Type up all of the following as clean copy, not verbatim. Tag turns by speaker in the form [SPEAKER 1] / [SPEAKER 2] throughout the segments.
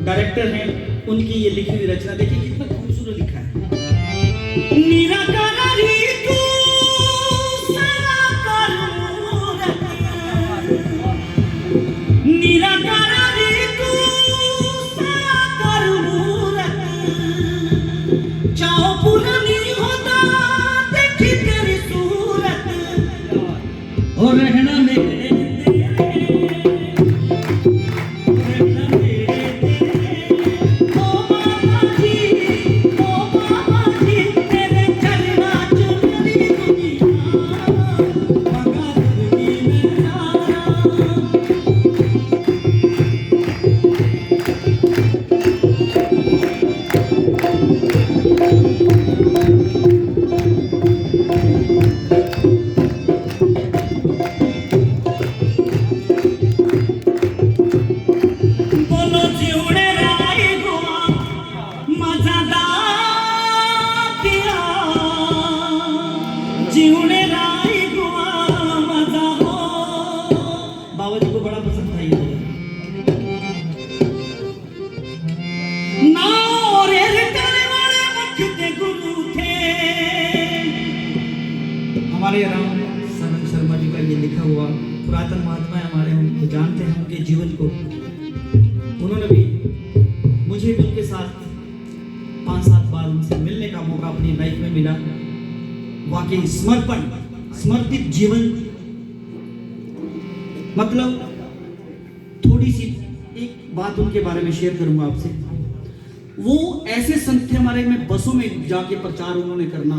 [SPEAKER 1] Director हैं, उनकी ये लिखी हुई रचना देखिए कितना खूबसूरत लिखा है। निराकारी तू सराकर मूरत, निराकारी तू सराकर मूरत, चाहो पुरानी होता देखी तेरी सूरत, और रहना मेरे हमारे राम सरन शर्मा जी का ये लिखा हुआ पुरातन महात्मा हमारे, हम जानते हैं उनके जीवन को। उन्होंने भी 5-7 बार उनसे मिलने का मौका अपनी लाइफ में मिला। वाकई समर्पित जीवन, मतलब थोड़ी सी एक बात उनके बारे में शेयर करूंगा आपसे। वो ऐसे संत थे हमारे में, बसों में जाके प्रचार उन्होंने करना,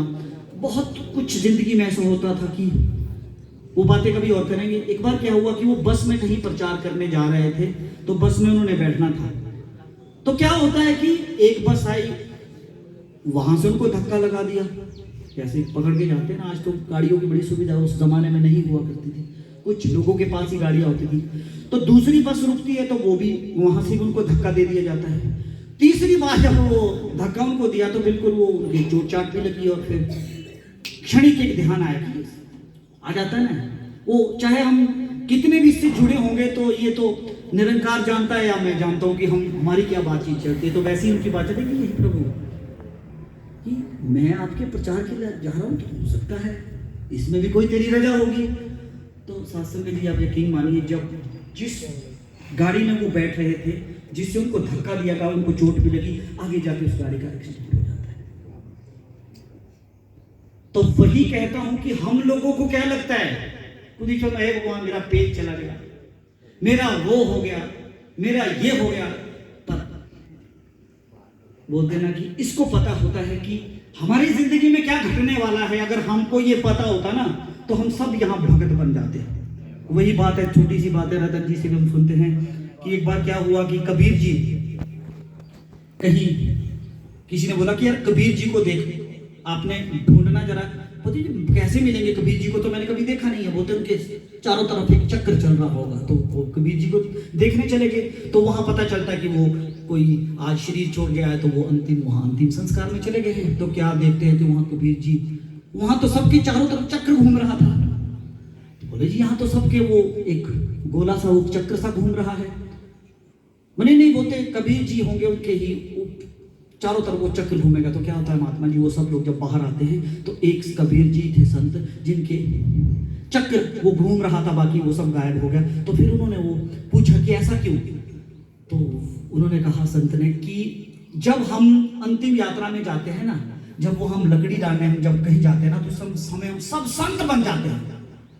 [SPEAKER 1] बहुत कुछ जिंदगी में ऐसा होता था कि वो बातें कभी और करेंगे। एक बार क्या हुआ कि वो बस में कहीं प्रचार करने जा रहे थे, तो बस में उन्होंने बैठना था। तो क्या होता है कि एक बस आई, वहां से उनको धक्का लगा दिया। जैसे पकड़ के जाते हैं ना, आज तो गाड़ियों की बड़ी सुविधा, उस जमाने में नहीं हुआ करती थी, कुछ लोगों के पास ही गाड़ियां होती थी। तो दूसरी बस रुकती है तो वो भी वहां से उनको धक्का दे दिया जाता है। तीसरी बार जब वो धक्का उनको दिया तो बिल्कुल वो उनकी चोट चाट भी लगी, और फिर क्षणिक एक ध्यान आया कि आ जाता है ना, वो चाहे हम कितने भी इससे जुड़े होंगे तो ये तो निरंकार जानता है, या मैं जानता हूं कि हमारी क्या बातचीत चलती है। तो वैसे ही उनकी बात चलेगी, यही प्रभु कि मैं आपके प्रचार के लिए जा रहा हूं, तो हो सकता है इसमें भी कोई तेरी रजा होगी। तो शास्त्र में जी आप यकीन मानिए, जब जिस गाड़ी में वो बैठ रहे थे, जिससे उनको धक्का दिया गया, उनको चोट भी लगी, आगे जाके उस गाड़ी का एक्सीडेंट हो जाता है। तो वही कहता हूं कि हम लोगों को क्या लगता है, खुदी चलो हे भगवान मेरा पेट चला गया, मेरा वो हो गया, मेरा ये हो गया। पर बोलते ना कि इसको पता होता है कि हमारी जिंदगी में क्या घटने वाला है। अगर हमको ये पता होता ना तो हम सब यहां भगत बन जाते हैं। वही बात है, छोटी सी बात है, रतन जी से भी हम सुनते हैं कि एक बार क्या हुआ कि कबीर जी, कहीं किसी ने बोला कि यार कबीर जी को देख, आपने ढूंढना जरा, पता नहीं कैसे मिलेंगे कबीर जी को, तो मैंने कभी देखा नहीं है। बोलते उनके चारों तरफ एक चक्र चल रहा होगा, तो वो कबीर जी को देखने चले गए। तो वहां पता चलता है कि वो कोई आज शरीर छोड़ गया है, तो वो अंतिम संस्कार में चले गए हैं। तो क्या देखते हैं कि वहां कबीर जी, वहां तो सबके चारों तरफ चक्र घूम रहा था। तो बोले जी यहाँ तो सबके वो एक गोला सा, वो चक्र सा घूम रहा है। मैंने नहीं, बोलते कबीर जी होंगे, उनके ही चारों तरफ वो चक्र घूमेगा। तो क्या होता है महात्मा जी, वो सब लोग जब बाहर आते हैं तो एक कबीर जी थे संत, जिनके चक्र वो घूम रहा था, बाकी वो सब गायब हो गया। तो फिर उन्होंने वो पूछा कि ऐसा क्यों। तो उन्होंने कहा संत ने कि जब हम अंतिम यात्रा में जाते हैं ना, जब वो हम लकड़ी डालने हम जब कहीं जाते हैं ना, तो सब समय हम सब संत बन जाते हैं,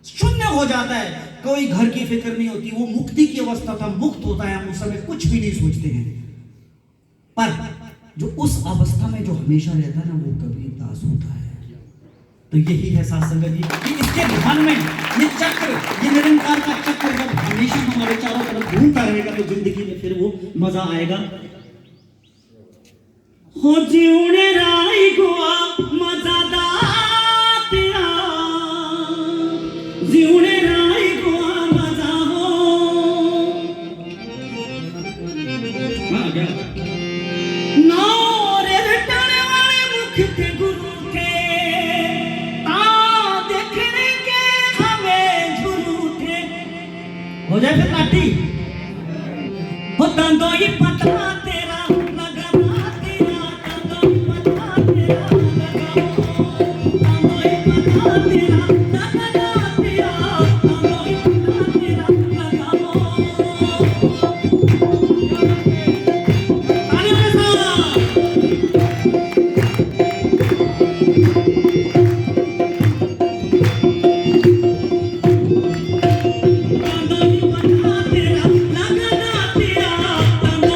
[SPEAKER 1] शून्य हो जाता है, कोई घर की फिक्र नहीं होती, वो मुक्ति की अवस्था था, मुक्त होता है, हम उस समय कुछ भी नहीं सोचते हैं। पर जो उस अवस्था में जो हमेशा रहता है ना, वो कबीर दास होता है। तो यही है साथ संगत जी कि इसके ध्यान में ये चक्र, ये निरंकार का चक्र जब हमेशा हमारे चारों तरफ घूमता रहेगा तो जिंदगी में फिर वो मजा आएगा। हो जीवने राई गोवा मजादार तेरा, जीवने राई गोवा मजा हो। हाँ क्या नौरे रटने वाले मुख थे गुरु के, ता देखने के हमें झूठे हो जाए फिर लाठी हो दंदो ही पता तेरा लगाना तेरा, दंदो ही पता तेरा लगाओ, दंदो ही पता तेरा लगाना तेरा, दंदो ही पता तेरा लगाओ। ताली बजा साहब। दंदो ही पता तेरा लगाना तेरा, दंदो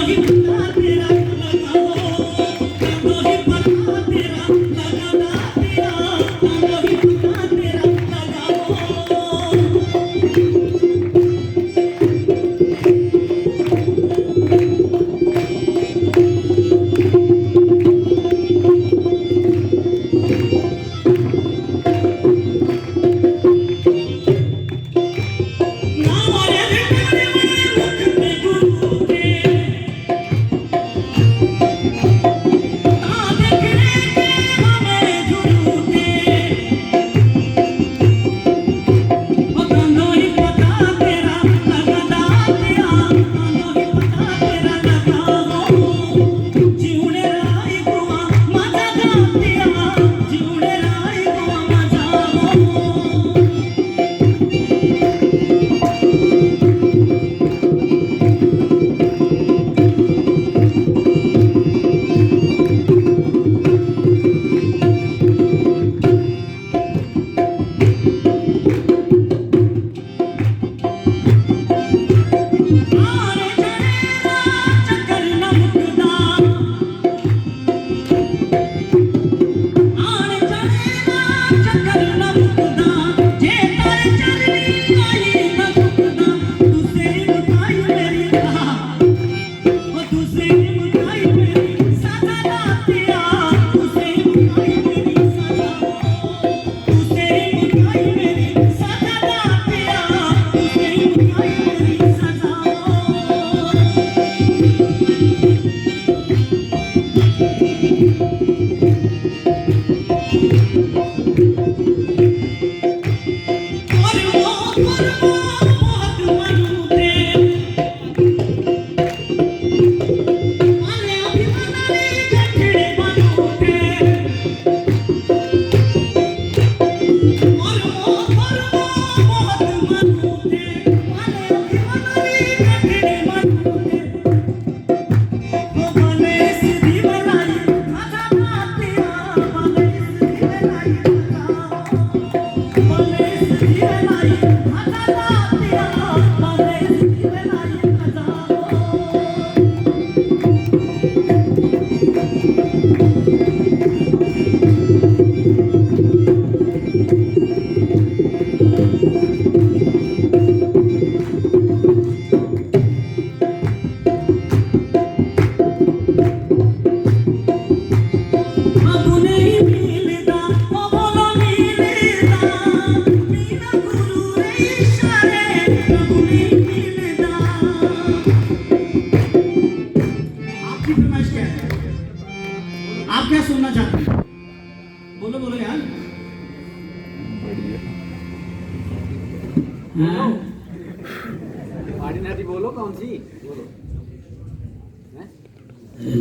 [SPEAKER 1] आपकी फरमाइश क्या है? आप क्या सुनना चाहते हैं? बोलो बोलो यार। हाँ?
[SPEAKER 2] बोलो कौन सी बोलो।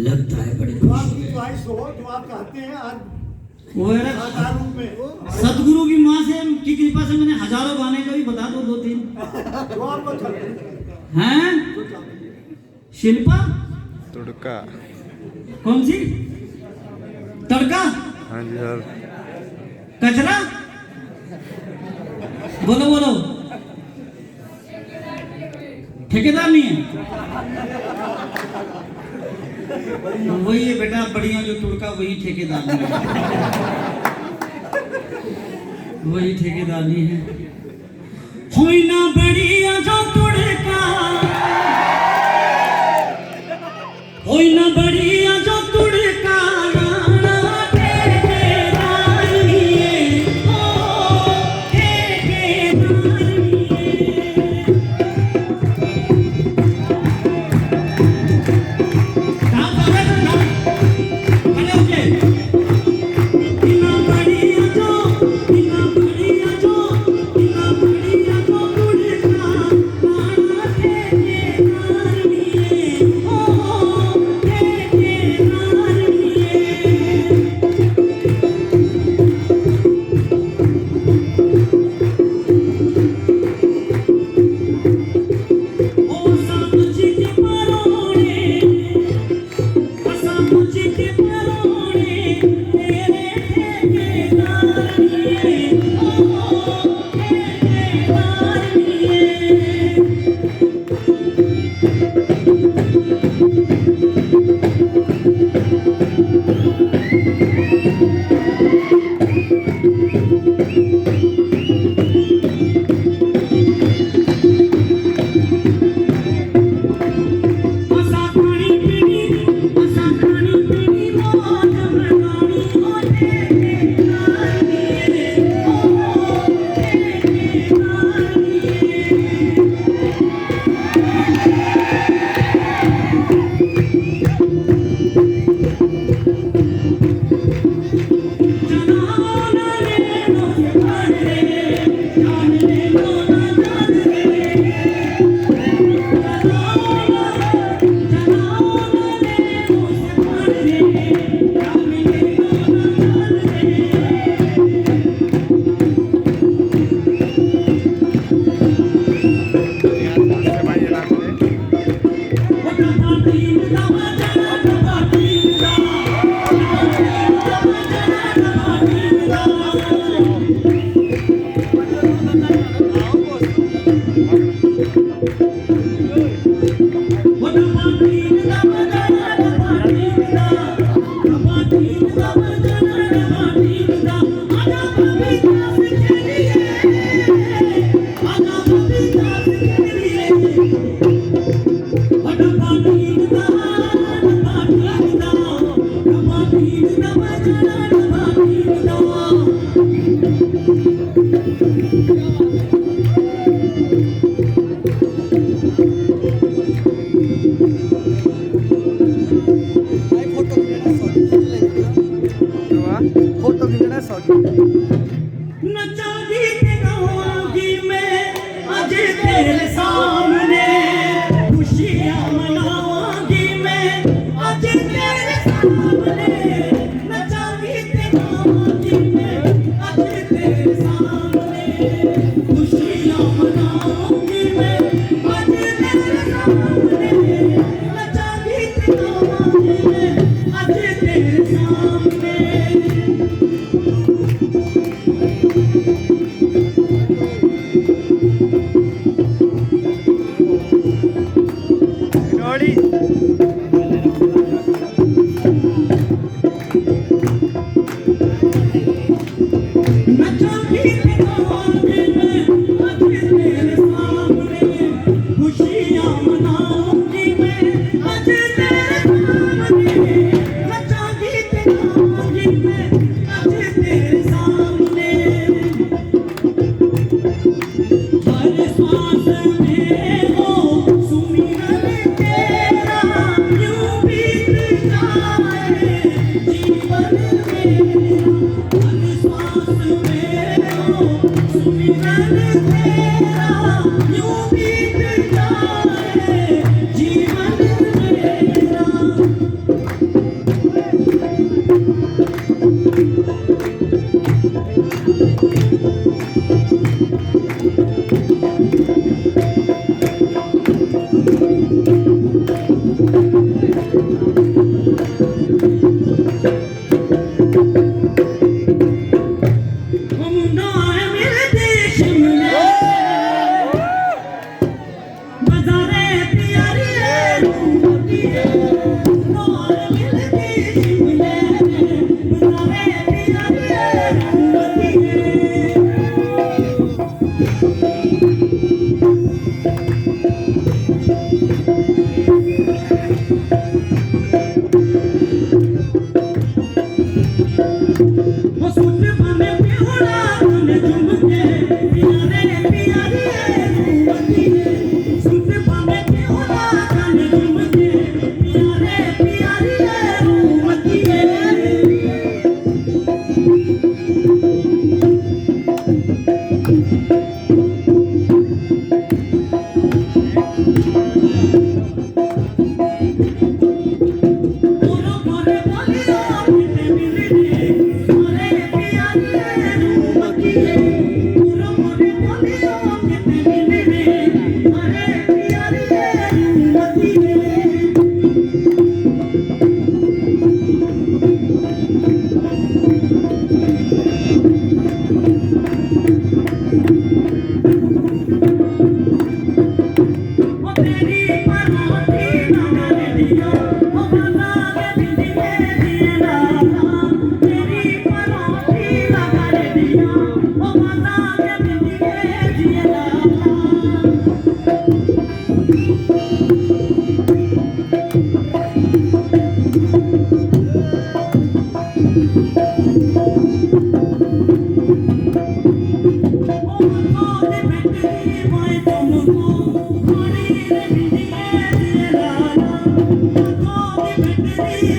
[SPEAKER 1] लगता है बड़ी
[SPEAKER 3] जो आपकी ख्वाहिश हो, जो आप चाहते हैं आज
[SPEAKER 1] वो है ना,
[SPEAKER 3] साकार रूप में
[SPEAKER 1] सतगुरु की माँ से की कृपा से मैंने हजारों गाने का भी बता दो 2-3
[SPEAKER 3] जो आपको चाहते हैं।
[SPEAKER 1] हैं। शिल्पा
[SPEAKER 4] तुड़का।
[SPEAKER 1] कौन सी? तड़का,
[SPEAKER 4] हाँ जी सर।
[SPEAKER 1] कचरा, बोलो बोलो। ठेकेदार नहीं है? वही है बेटा, बढ़िया जो तुड़का वही ठेकेदार नहीं है। वही ठेकेदार नहीं है। होई ना बढ़िया जो तुड़का, होई ना बढ़िया जो तुड़का, राणा ठेकेदार नहीं है, ओ ठेकेदार नहीं है। काम कर रहे थे ना? खड़े होके। इना बढ़िया जो, इना बढ़िया जो, इना बढ़िया जो तुड़का, राणा ठेकेदार नहीं है, ओ ठेकेदार नहीं है। ओ समझ के परोने, समझ के परोने, तेरे ठेकेदार नहीं है, ओ ठेकेदार नहीं है। असा खानी पीनी, असा खानी पीनी मौज मनानी, ओ ठेकेदार नहीं है, ओ ठेकेदार नहीं है। जनाना ले लो जान रे, जान ले लो ना जान रे। जनाना, जनाना ले लो जान रे, जान ले लो ना जान रे।
[SPEAKER 2] फोटो खींचना सॉरी।
[SPEAKER 1] नचागी ते गाऊंगी मैं आज तेरे सामने, खुशियाँ मनाऊंगी मैं आज तेरे सामने। नचागी ते गाऊंगी मैं आज तेरे सामने, खुशियाँ मनाऊंगी मैं आज तेरे सामने। नचागी ते गाऊंगी मैं आज तेरे सामने।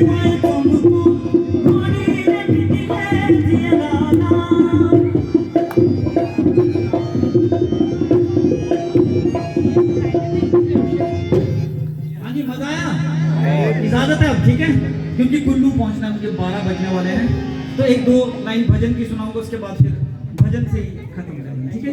[SPEAKER 1] हुए तुमको घोड़ी रे बिगले जियाना। हाँ जी, मजा आया? इजाजत है अब, ठीक है, क्योंकि कुल्लू पहुंचना है, मुझे 12 बजने वाले हैं। तो एक दो लाइन भजन की सुनाऊंगा, उसके बाद फिर भजन से ही खत्म करेंगे, ठीक है।